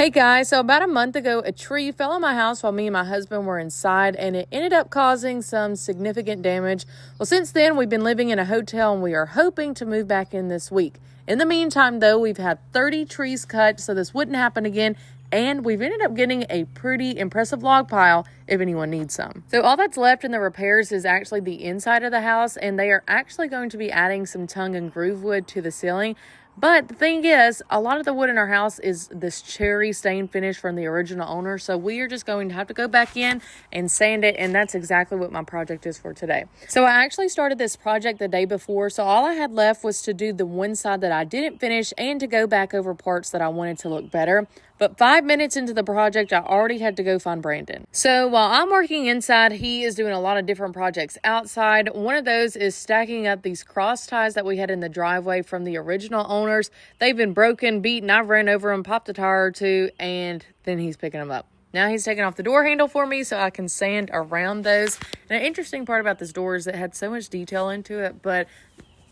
Hey guys, so about a month ago, a tree fell on my house while me and my husband were inside, and it ended up causing some significant damage. Well, since then, we've been living in a hotel and we are hoping to move back in this week. In the meantime, though, we've had 30 trees cut, so this wouldn't happen again. And we've ended up getting a pretty impressive log pile if anyone needs some. So all that's left in the repairs is actually the inside of the house, and they are actually going to be adding some tongue and groove wood to the ceiling. But the thing is, a lot of the wood in our house is this cherry stain finish from the original owner. So we are just going to have to go back in and sand it. And that's exactly what my project is for today. So I actually started this project the day before. So all I had left was to do the one side that I didn't finish and to go back over parts that I wanted to look better. But 5 minutes into the project, I already had to go find Brandon. So while I'm working inside, he is doing a lot of different projects outside. One of those is stacking up these cross ties that we had in the driveway from the original owners. They've been broken, beaten. I've ran over them, popped a tire or two, and then he's picking them up. Now he's taking off the door handle for me so I can sand around those. And an interesting part about this door is it had so much detail into it, but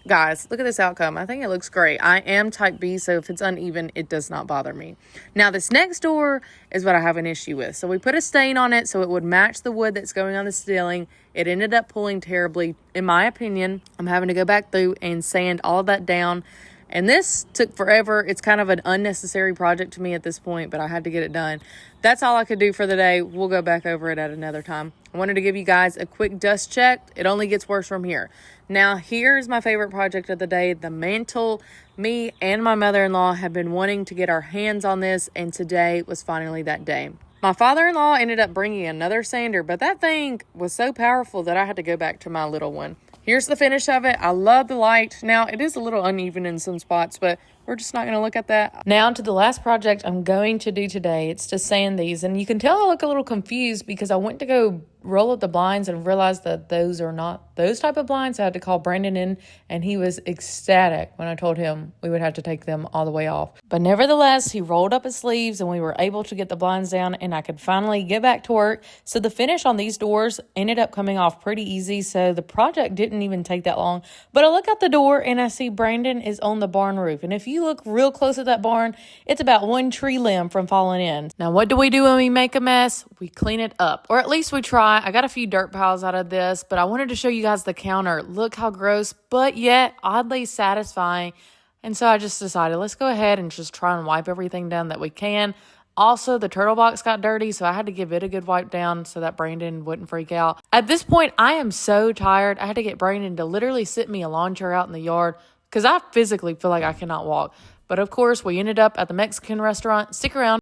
guys, look at this outcome. I think it looks great. I am type B, so if it's uneven, it does not bother me. Now, this next door is what I have an issue with. So we put a stain on it so it would match the wood that's going on the ceiling. It ended up pulling terribly. In my opinion, I'm having to go back through and sand all that down. And this took forever. It's kind of an unnecessary project to me at this point, but I had to get it done. That's all I could do for the day. We'll go back over it at another time. I wanted to give you guys a quick dust check. It only gets worse from here. Now, here's my favorite project of the day, the mantle. Me and my mother-in-law have been wanting to get our hands on this, and today was finally that day. My father-in-law ended up bringing another sander, but that thing was so powerful that I had to go back to my little one. Here's the finish of it. I love the light. Now, it is a little uneven in some spots, but we're just not going to look at that. Now to the last project I'm going to do today. It's to sand these. And you can tell I look a little confused because I went to go roll up the blinds and realized that those are not those type of blinds. I had to call Brandon in, and he was ecstatic when I told him we would have to take them all the way off. But nevertheless, he rolled up his sleeves and we were able to get the blinds down and I could finally get back to work. So the finish on these doors ended up coming off pretty easy. So the project didn't even take that long. But I look out the door and I see Brandon is on the barn roof. And if you look real close at that barn, it's about one tree limb from falling in. Now, what do we do when we make a mess? We clean it up, or at least we try. I got a few dirt piles out of this, but I wanted to show you guys the counter. Look how gross, but yet oddly satisfying. And so I just decided, let's go ahead and just try and wipe everything down that we can. Also, the turtle box got dirty, so I had to give it a good wipe down so that Brandon wouldn't freak out. At this point, I am so tired. I had to get Brandon to literally sit me a lawn chair out in the yard because I physically feel like I cannot walk. But of course, we ended up at the Mexican restaurant. Stick around.